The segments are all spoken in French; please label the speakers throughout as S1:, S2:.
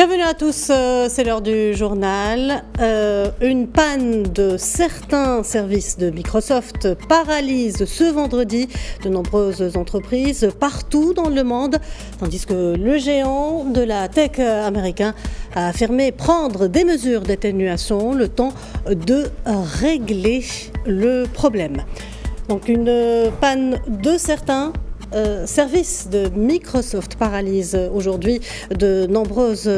S1: Bienvenue à tous, c'est l'heure du journal. Une panne de certains services de Microsoft paralyse ce vendredi de nombreuses entreprises partout dans le monde, tandis que le géant de la tech américain a affirmé prendre des mesures d'atténuation le temps de régler le problème. Donc une panne de certains services de Microsoft paralyse aujourd'hui de nombreuses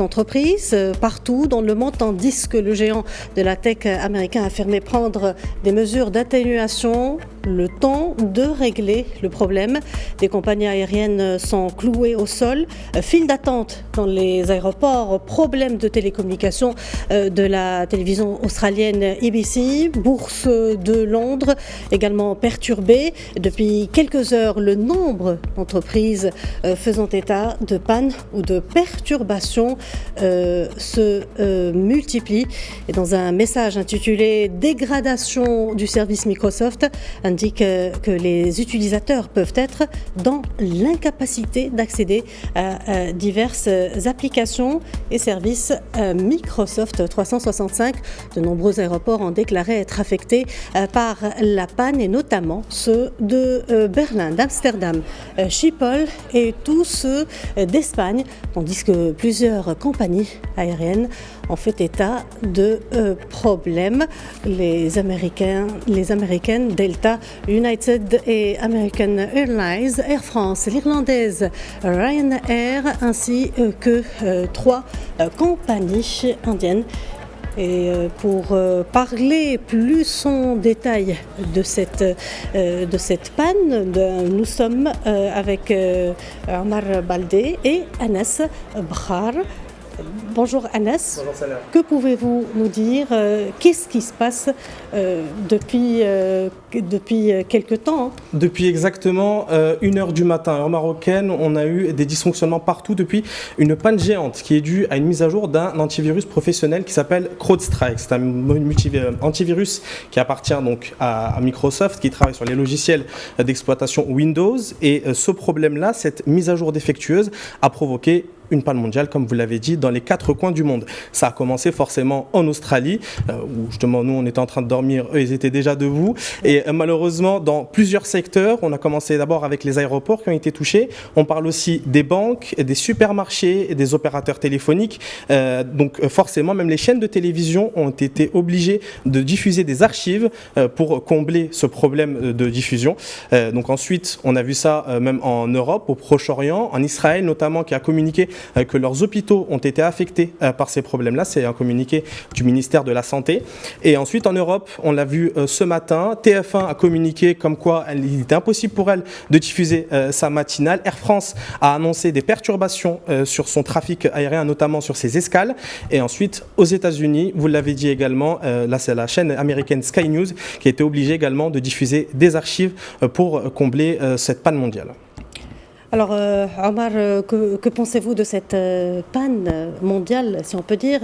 S1: entreprises partout dans le monde, tandis que le géant de la tech américain a affirmé prendre des mesures d'atténuation le temps de régler le problème. Des compagnies aériennes sont clouées au sol, file d'attente dans les aéroports, problème de télécommunication de la télévision australienne ABC, bourse de Londres également perturbée. Depuis quelques heures, le nombre d'entreprises faisant état de panne ou de perturbations se multiplie. Et dans un message intitulé « Dégradation du service Microsoft », indique que les utilisateurs peuvent être dans l'incapacité d'accéder à diverses applications et services Microsoft 365. De nombreux aéroports ont déclaré être affectés par la panne, et notamment ceux de Berlin, d'Amsterdam, Schiphol et tous ceux d'Espagne, tandis que plusieurs compagnies aériennes ont fait état de problèmes. Les américaines Delta, United et American Airlines, Air France, l'irlandaise Ryanair, ainsi que 3 compagnies indiennes. Et pour parler plus en détail de cette panne, nous sommes avec Omar Baldé et Anas Brar. Bonjour Anas.
S2: Bonjour Salah.
S1: Que pouvez-vous nous dire? Qu'est-ce qui se passe depuis quelque temps?
S2: Depuis exactement 1h du matin, heure marocaine, on a eu des dysfonctionnements partout depuis une panne géante qui est due à une mise à jour d'un antivirus professionnel qui s'appelle CrowdStrike. C'est un antivirus qui appartient donc à Microsoft, qui travaille sur les logiciels d'exploitation Windows. Et ce problème-là, cette mise à jour défectueuse, a provoqué une panne mondiale, comme vous l'avez dit, dans les 4 coins du monde. Ça a commencé forcément en Australie, où justement nous on était en train de dormir, eux ils étaient déjà debout. Et malheureusement, dans plusieurs secteurs, on a commencé d'abord avec les aéroports qui ont été touchés. On parle aussi des banques, des supermarchés, des opérateurs téléphoniques. Donc forcément, même les chaînes de télévision ont été obligées de diffuser des archives pour combler ce problème de diffusion. Donc ensuite, on a vu ça même en Europe, au Proche-Orient, en Israël notamment, qui a communiqué que leurs hôpitaux ont été affectés par ces problèmes-là. C'est un communiqué du ministère de la Santé. Et ensuite, en Europe, on l'a vu ce matin, TF1 a communiqué comme quoi il était impossible pour elle de diffuser sa matinale. Air France a annoncé des perturbations sur son trafic aérien, notamment sur ses escales. Et ensuite, aux États-Unis, vous l'avez dit également, là c'est la chaîne américaine Sky News qui a été obligée également de diffuser des archives pour combler cette panne mondiale.
S1: Alors, Omar, que pensez-vous de cette panne mondiale, si on peut dire?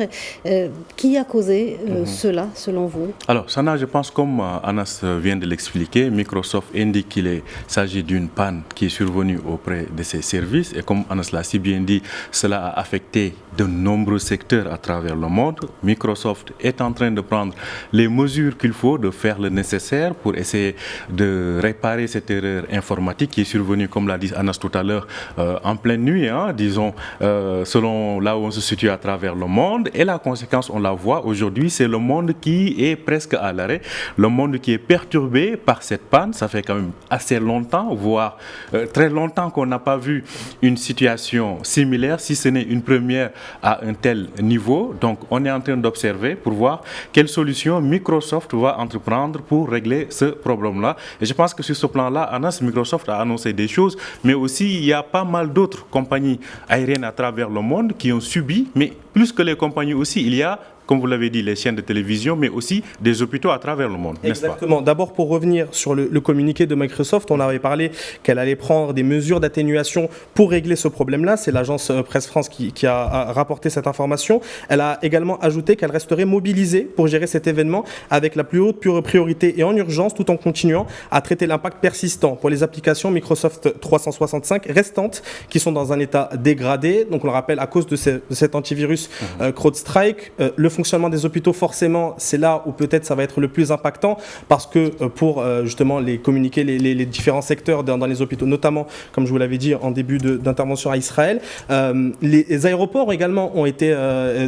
S1: Qui a causé cela, selon vous?
S3: Alors, Sana, je pense, comme Anas vient de l'expliquer, Microsoft indique qu'il s'agit d'une panne qui est survenue auprès de ses services. Et comme Anas l'a si bien dit, cela a affecté de nombreux secteurs à travers le monde. Microsoft est en train de prendre les mesures qu'il faut, de faire le nécessaire pour essayer de réparer cette erreur informatique qui est survenue, comme l'a dit Anas tout à l'heure, en pleine nuit, disons, selon là où on se situe à travers le monde. Et la conséquence, on la voit aujourd'hui, c'est le monde qui est presque à l'arrêt, le monde qui est perturbé par cette panne. Ça fait quand même assez longtemps, voire très longtemps qu'on n'a pas vu une situation similaire, si ce n'est une première à un tel niveau. Donc on est en train d'observer pour voir quelle solution Microsoft va entreprendre pour régler ce problème-là. Et je pense que sur ce plan-là, Anas, Microsoft a annoncé des choses, mais aussi il y a pas mal d'autres compagnies aériennes à travers le monde qui ont subi, mais plus que les compagnies aussi, il y a comme vous l'avez dit, les chaînes de télévision, mais aussi des hôpitaux à travers le monde, n'est-ce pas?
S2: Exactement. D'abord, pour revenir sur le communiqué de Microsoft, on avait parlé qu'elle allait prendre des mesures d'atténuation pour régler ce problème-là. C'est l'agence Presse France qui a rapporté cette information. Elle a également ajouté qu'elle resterait mobilisée pour gérer cet événement avec la plus haute priorité et en urgence, tout en continuant à traiter l'impact persistant pour les applications Microsoft 365 restantes qui sont dans un état dégradé. Donc on le rappelle, à cause de cet antivirus CrowdStrike, le fonctionnement des hôpitaux, forcément, c'est là où peut-être ça va être le plus impactant parce que pour justement les communiquer les différents secteurs dans les hôpitaux, notamment, comme je vous l'avais dit en début d'intervention à Israël, les aéroports également ont été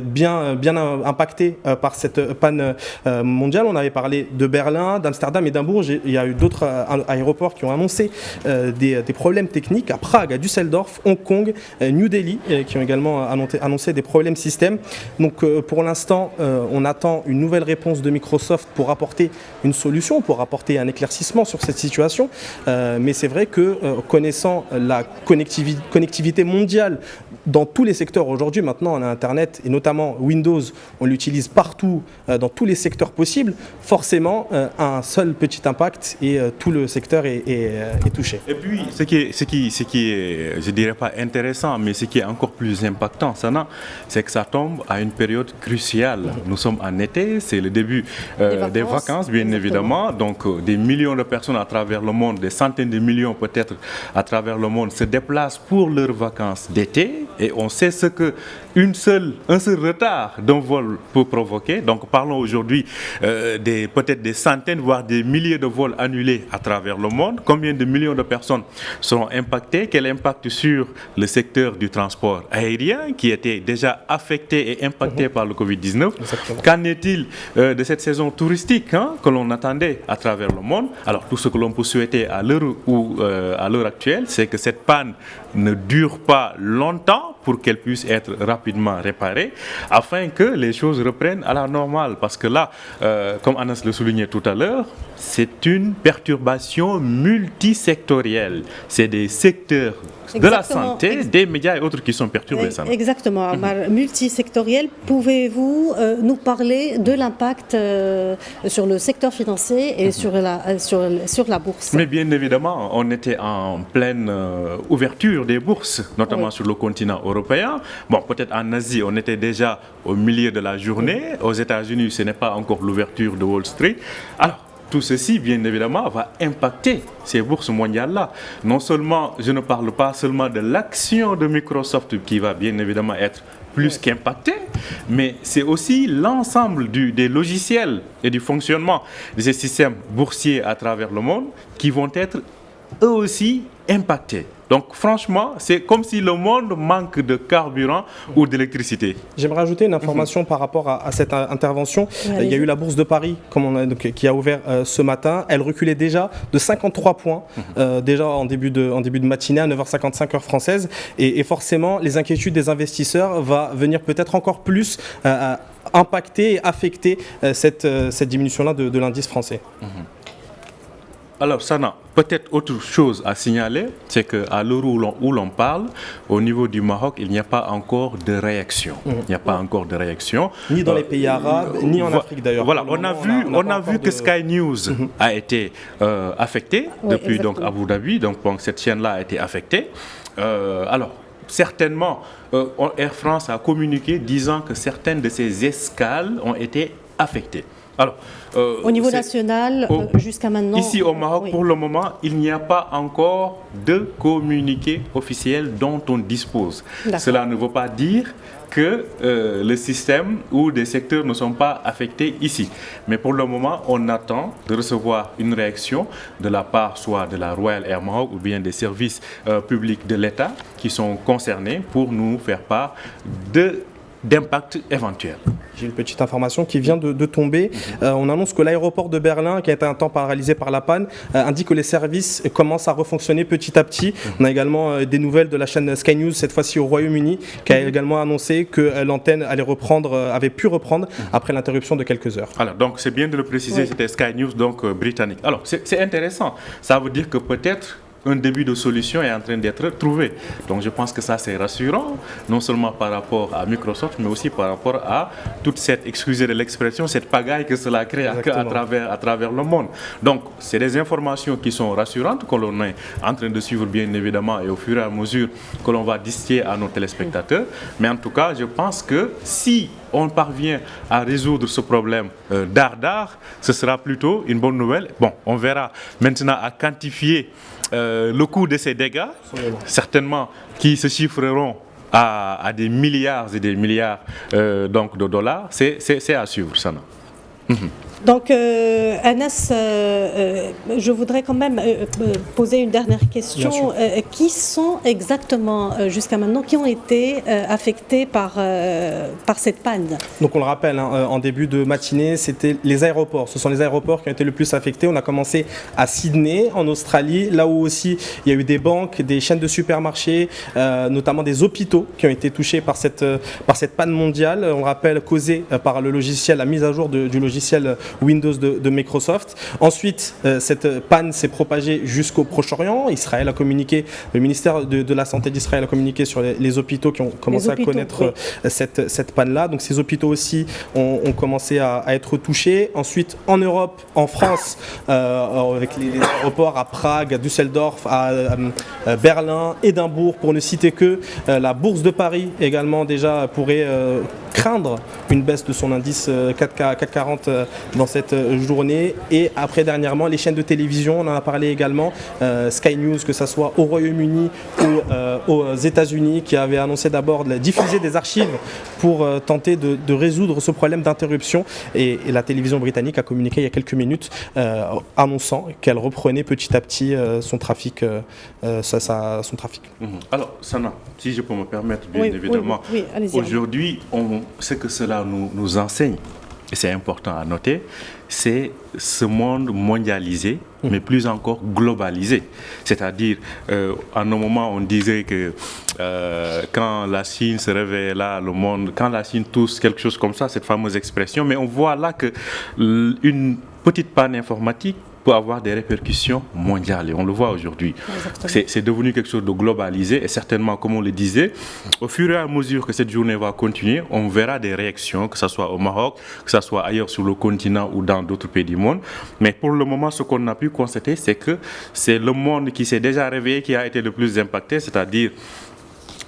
S2: bien impactés par cette panne mondiale. On avait parlé de Berlin, d'Amsterdam et d'Hambourg. Il y a eu d'autres aéroports qui ont annoncé des problèmes techniques à Prague, à Düsseldorf, Hong Kong, New Delhi, qui ont également annoncé des problèmes système. Donc pour l'instant, on attend une nouvelle réponse de Microsoft pour apporter une solution, pour apporter un éclaircissement sur cette situation. Mais c'est vrai que connaissant la connectivité mondiale dans tous les secteurs aujourd'hui, maintenant on a Internet et notamment Windows, on l'utilise partout, dans tous les secteurs possibles, forcément un seul petit impact et tout le secteur est touché.
S3: Et puis ce qui est, je dirais pas intéressant, mais ce qui est encore plus impactant, c'est que ça tombe à une période cruciale. Nous sommes en été, c'est le début des vacances, bien évidemment. Donc des millions de personnes à travers le monde, des centaines de millions peut-être à travers le monde se déplacent pour leurs vacances d'été. Et on sait ce que un seul retard d'un vol peut provoquer. Donc parlons aujourd'hui peut-être des centaines, voire des milliers de vols annulés à travers le monde. Combien de millions de personnes seront impactées? Quel impact sur le secteur du transport aérien qui était déjà affecté et impacté par le Covid-19? Qu'en est-il de cette saison touristique que l'on attendait à travers le monde? Alors tout ce que l'on peut souhaiter à l'heure actuelle, c'est que cette panne ne dure pas longtemps pour qu'elle puisse être rapidement réparée, afin que les choses reprennent à la normale. Parce que là, comme Anas le soulignait tout à l'heure, c'est une perturbation multisectorielle. C'est des secteurs de la santé, des médias et autres qui sont perturbés.
S1: Exactement. Multisectoriel, pouvez-vous nous parler de l'impact sur le secteur financier et sur la bourse?
S3: Mais bien évidemment, on était en pleine ouverture des bourses, notamment sur le continent européen. Bon, peut-être en Asie, on était déjà au milieu de la journée. Aux États-Unis, ce n'est pas encore l'ouverture de Wall Street. Alors, tout ceci, bien évidemment, va impacter ces bourses mondiales-là. Non seulement, je ne parle pas seulement de l'action de Microsoft qui va bien évidemment être plus qu'impactée, mais c'est aussi l'ensemble des logiciels et du fonctionnement de ces systèmes boursiers à travers le monde qui vont être eux aussi impactés. Donc franchement, c'est comme si le monde manque de carburant ou d'électricité.
S2: J'aimerais ajouter une information par rapport à cette intervention. Il y a eu la bourse de Paris qui a ouvert ce matin. Elle reculait déjà de 53 points, déjà en début de matinée à 9h55 heure française. Et forcément, les inquiétudes des investisseurs vont venir peut-être encore plus impacter et affecter cette diminution-là de l'indice français.
S3: Alors, Sana, peut-être autre chose à signaler, c'est qu'à l'heure où l'on parle, au niveau du Maroc, il n'y a pas encore de réaction. Il n'y a pas encore de réaction.
S2: Ni dans les pays arabes, ni en Afrique d'ailleurs.
S3: Voilà, on a vu que Sky News a été affectée depuis donc, Abu Dhabi, donc cette chaîne-là a été affectée. Alors, certainement, Air France a communiqué disant que certaines de ses escales ont été affectées. Alors,
S1: au niveau national, jusqu'à maintenant...
S3: Ici au Maroc, pour le moment, il n'y a pas encore de communiqué officiel dont on dispose. Cela ne veut pas dire que le système ou des secteurs ne sont pas affectés ici. Mais pour le moment, on attend de recevoir une réaction de la part soit de la Royal Air Maroc ou bien des services publics de l'État qui sont concernés pour nous faire part d'impact éventuel.
S2: J'ai une petite information qui vient de tomber. On annonce que l'aéroport de Berlin, qui a été un temps paralysé par la panne, indique que les services commencent à refonctionner petit à petit. On a également des nouvelles de la chaîne Sky News, cette fois-ci au Royaume-Uni, qui a également annoncé que l'antenne avait pu reprendre après l'interruption de quelques heures.
S3: Alors, donc c'est bien de le préciser, c'était Sky News, donc britannique. Alors, c'est intéressant. Ça veut dire que peut-être un début de solution est en train d'être trouvé. Donc je pense que ça c'est rassurant, non seulement par rapport à Microsoft, mais aussi par rapport à toute cette, excusez de l'expression, cette pagaille que cela crée à travers le monde. Donc c'est des informations qui sont rassurantes que l'on est en train de suivre bien évidemment et au fur et à mesure que l'on va distiller à nos téléspectateurs. Mais en tout cas, je pense que si on parvient à résoudre ce problème d'art, ce sera plutôt une bonne nouvelle. Bon, on verra maintenant à quantifier le coût de ces dégâts, certainement qui se chiffreront à des milliards et des milliards donc de dollars. C'est à suivre, Sana.
S1: Donc, Anas, je voudrais quand même poser une dernière question. Qui sont exactement, jusqu'à maintenant, qui ont été affectés par cette panne?
S2: Donc, on le rappelle, en début de matinée, c'était les aéroports. Ce sont les aéroports qui ont été le plus affectés. On a commencé à Sydney, en Australie, là où aussi il y a eu des banques, des chaînes de supermarchés, notamment des hôpitaux qui ont été touchés par cette panne mondiale. On le rappelle, causée par le logiciel, la mise à jour du logiciel Windows de Microsoft. Ensuite, cette panne s'est propagée jusqu'au Proche-Orient. Israël a communiqué, le ministère de la Santé d'Israël a communiqué sur les hôpitaux qui ont commencé à connaître cette panne-là. Donc ces hôpitaux aussi ont commencé à être touchés. Ensuite, en Europe, en France, avec les aéroports à Prague, à Düsseldorf, à Berlin, Édimbourg, pour ne citer que, la Bourse de Paris également déjà pourrait craindre une baisse de son indice CAC 40 dans cette journée. Et après, dernièrement, les chaînes de télévision, on en a parlé également, Sky News, que ce soit au Royaume-Uni ou aux États-Unis, qui avait annoncé d'abord de diffuser des archives pour tenter de résoudre ce problème d'interruption. Et la télévision britannique a communiqué il y a quelques minutes annonçant qu'elle reprenait petit à petit son trafic. Son trafic.
S3: Alors, Sana, si je peux me permettre, bien évidemment, aujourd'hui, ce que cela nous enseigne, et c'est important à noter, c'est ce monde mondialisé, mais plus encore globalisé. C'est-à-dire, à un moment, on disait que quand la Chine se réveille là, le monde, quand la Chine tousse, quelque chose comme ça, cette fameuse expression, mais on voit là qu'une petite panne informatique peut avoir des répercussions mondiales, et on le voit aujourd'hui. C'est devenu quelque chose de globalisé, et certainement, comme on le disait, au fur et à mesure que cette journée va continuer, on verra des réactions, que ce soit au Maroc, que ce soit ailleurs sur le continent ou dans d'autres pays du monde. Mais pour le moment, ce qu'on a pu constater, c'est que c'est le monde qui s'est déjà réveillé qui a été le plus impacté, c'est-à-dire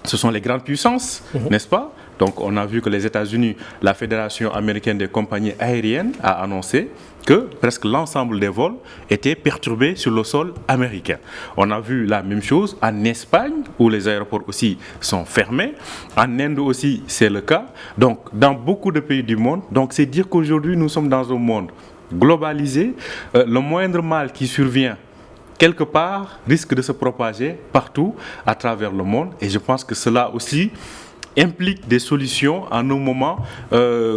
S3: ce sont les grandes puissances, n'est-ce pas? Donc on a vu que les États-Unis, la Fédération américaine des compagnies aériennes a annoncé que presque l'ensemble des vols étaient perturbés sur le sol américain. On a vu la même chose en Espagne, où les aéroports aussi sont fermés. En Inde aussi, c'est le cas. Donc dans beaucoup de pays du monde, donc c'est dire qu'aujourd'hui nous sommes dans un monde globalisé. Le moindre mal qui survient quelque part risque de se propager partout à travers le monde. Et je pense que cela aussi implique des solutions en un moment,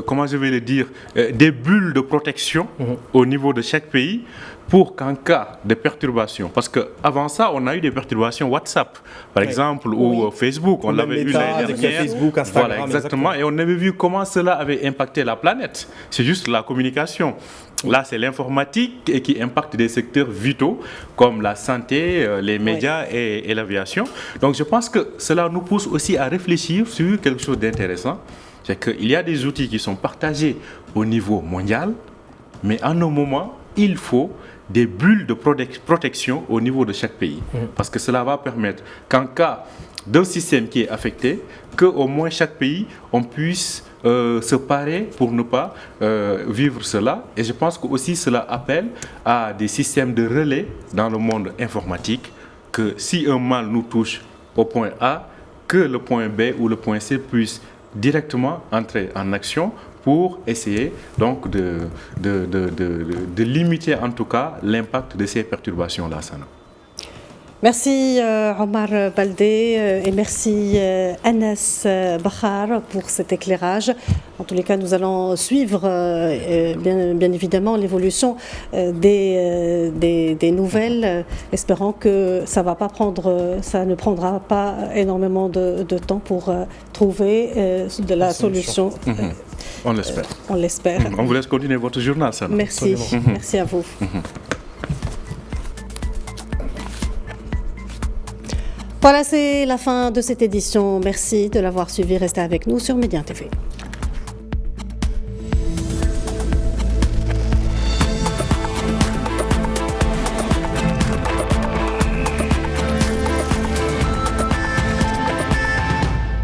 S3: comment je vais le dire, des bulles de protection au niveau de chaque pays pour qu'en cas de perturbation, parce qu'avant ça, on a eu des perturbations WhatsApp, par exemple, ou Facebook, on l'avait vu l'année dernière.
S2: Facebook, Instagram,
S3: voilà, exactement, et on avait vu comment cela avait impacté la planète. C'est juste la communication. Là, c'est l'informatique et qui impacte des secteurs vitaux comme la santé, les médias et l'aviation. Donc, je pense que cela nous pousse aussi à réfléchir sur quelque chose d'intéressant. C'est qu'il y a des outils qui sont partagés au niveau mondial, mais en un moment, il faut des bulles de protection au niveau de chaque pays. Parce que cela va permettre qu'en cas d'un système qui est affecté, qu'au moins chaque pays, on puisse se parer pour ne pas vivre cela. Et je pense que aussi cela appelle à des systèmes de relais dans le monde informatique, que si un mal nous touche au point A, que le point B ou le point C puisse directement entrer en action pour essayer donc de limiter en tout cas l'impact de ces perturbations-là, Sana.
S1: Merci Omar Baldé et merci Anas Bakhar pour cet éclairage. En tous les cas, nous allons suivre bien évidemment l'évolution des nouvelles, espérant que ça ne prendra pas énormément de temps pour trouver de la solution.
S3: On l'espère.
S1: On l'espère.
S3: On vous laisse continuer votre journal, Sana.
S1: Merci. Merci à vous. Voilà, c'est la fin de cette édition. Merci de l'avoir suivi. Restez avec nous sur Média TV.